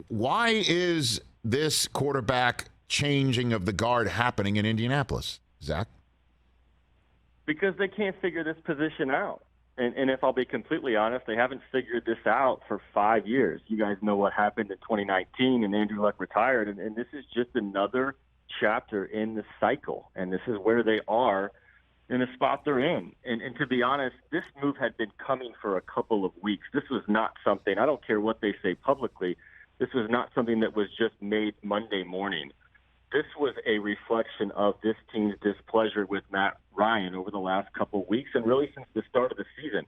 Why is this quarterback changing of the guard happening in Indianapolis, Zach? Because they can't figure this position out. And if I'll be completely honest, they haven't figured this out for 5 years. You guys know what happened in 2019, and Andrew Luck retired, and this is just another chapter in the cycle, and this is where they are in the spot they're in. And to be honest, this move had been coming for a couple of weeks. This was not something, I don't care what they say publicly, this was not something that was just made Monday morning. This was a reflection of this team's displeasure with Matt Ryan over the last couple of weeks and really since the start of the season.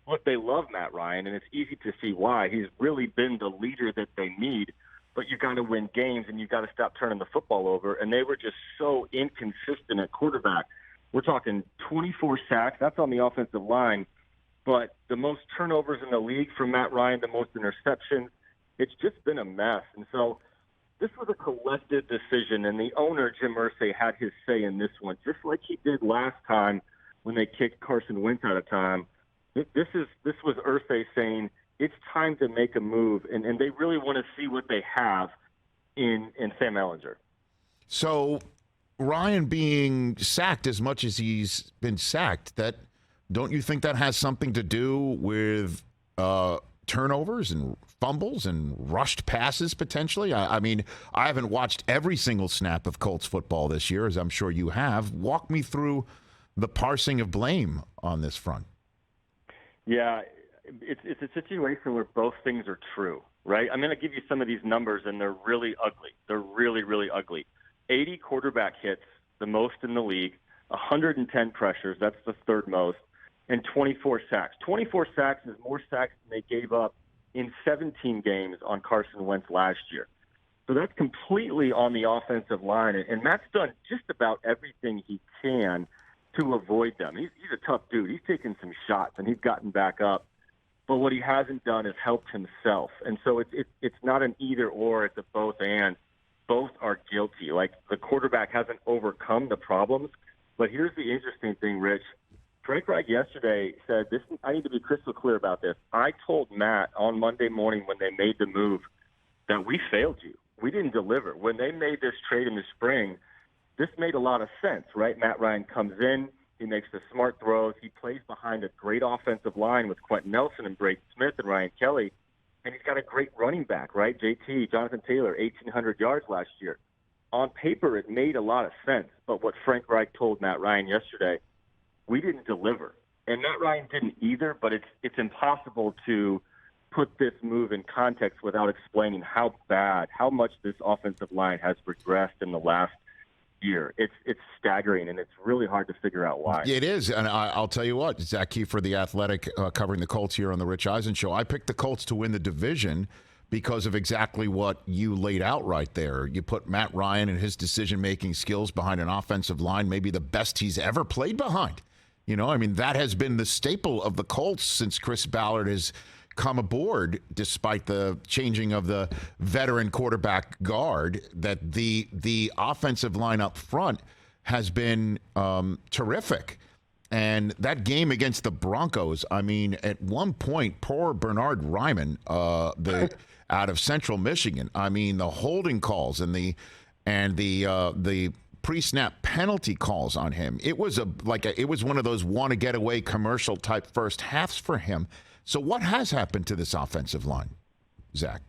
Look, they love Matt Ryan, and it's easy to see why. He's really been the leader that they need, but you got to win games and you got to stop turning the football over, and they were just so inconsistent at quarterback. We're talking 24 sacks. That's on the offensive line, but the most turnovers in the league from Matt Ryan, the most interceptions. It's just been a mess. And so this was a collective decision, and the owner, Jim Irsay, had his say in this one, just like he did last time when they kicked Carson Wentz out of time. This was Irsay saying it's time to make a move, and they really want to see what they have in Sam Ehlinger. So Ryan being sacked as much as he's been sacked, that don't you think that has something to do with turnovers and fumbles and rushed passes potentially? I mean, I haven't watched every single snap of Colts football this year, as I'm sure you have. Walk me through the parsing of blame on this front. Yeah, it's a situation where both things are true, right? I'm going to give you some of these numbers, and they're really ugly. They're really, really ugly. 80 quarterback hits, the most in the league, 110 pressures, that's the third most, and 24 sacks. 24 sacks is more sacks than they gave up in 17 games on Carson Wentz last year. So that's completely on the offensive line, and Matt's done just about everything he can to avoid them. He's a tough dude. He's taken some shots, and he's gotten back up. But what he hasn't done is helped himself. And so it's not an either or, it's a both and. Both are guilty. Like, the quarterback hasn't overcome the problems. But here's the interesting thing, Rich. Frank Reich yesterday said, I need to be crystal clear about this. I told Matt on Monday morning when they made the move that we failed you. We didn't deliver. When they made this trade in the spring, this made a lot of sense, right? Matt Ryan comes in. He makes the smart throws. He plays behind a great offensive line with Quentin Nelson and Braden Smith and Ryan Kelly. And he's got a great running back, right? JT, Jonathan Taylor, 1,800 yards last year. On paper, it made a lot of sense. But what Frank Reich told Matt Ryan yesterday, we didn't deliver. And Matt Ryan didn't either, but it's impossible to put this move in context without explaining how much this offensive line has regressed in the last year. It's staggering, and it's really hard to figure out why. It is, and I'll tell you what, Zak Keefer, The Athletic, covering the Colts here on the Rich Eisen Show. I picked the Colts to win the division because of exactly what you laid out right there. You put Matt Ryan and his decision-making skills behind an offensive line, maybe the best he's ever played behind. You know, I mean, that has been the staple of the Colts since Chris Ballard has come aboard, despite the changing of the veteran quarterback guard, that the offensive line up front has been terrific. And that game against the Broncos, I mean, at one point, poor Bernard Ryman, out of Central Michigan, I mean, the holding calls and the pre-snap penalty calls on him. It was it was one of those want-to-get-away commercial type first halves for him. So what has happened to this offensive line, Zach?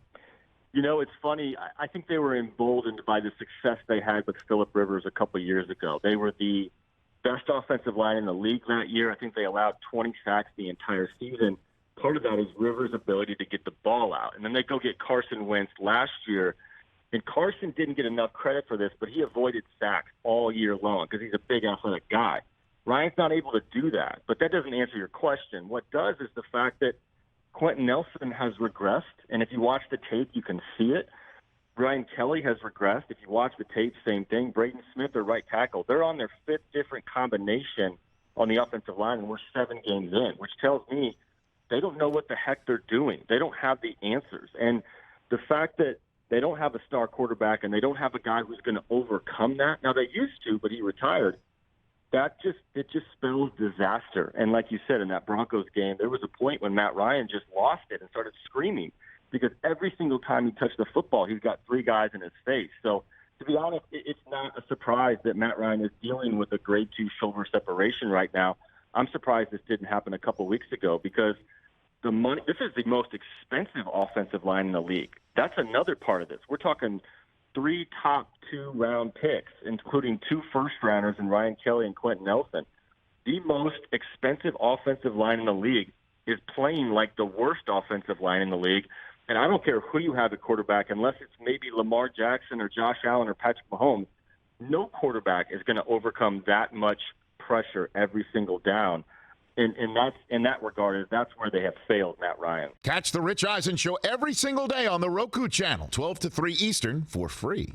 You know, it's funny. I think they were emboldened by the success they had with Phillip Rivers a couple of years ago. They were the best offensive line in the league that year. I think they allowed 20 sacks the entire season. Part of that is Rivers' ability to get the ball out. And then they go get Carson Wentz last year. And Carson didn't get enough credit for this, but he avoided sacks all year long because he's a big athletic guy. Ryan's not able to do that, but that doesn't answer your question. What does is the fact that Quentin Nelson has regressed, and if you watch the tape, you can see it. Ryan Kelly has regressed. If you watch the tape, same thing. Braden Smith, their right tackle, they're on their fifth different combination on the offensive line, and we're 7 games in, which tells me they don't know what the heck they're doing. They don't have the answers. And the fact that they don't have a star quarterback and they don't have a guy who's going to overcome that. Now, they used to, but he retired. It just spells disaster. And like you said, in that Broncos game, there was a point when Matt Ryan just lost it and started screaming. because every single time he touched the football, he's got 3 guys in his face. So, to be honest, it's not a surprise that Matt Ryan is dealing with a grade 2 shoulder separation right now. I'm surprised this didn't happen a couple weeks ago because this is the most expensive offensive line in the league. That's another part of this. We're talking 3 top 2-round picks, including 2 first-rounders in Ryan Kelly and Quentin Nelson. The most expensive offensive line in the league is playing like the worst offensive line in the league. And I don't care who you have at quarterback, unless it's maybe Lamar Jackson or Josh Allen or Patrick Mahomes, no quarterback is going to overcome that much pressure every single down. And that's, in that regard, that's where they have failed Matt Ryan. Catch the Rich Eisen Show every single day on the Roku channel, 12 to 3 Eastern, for free.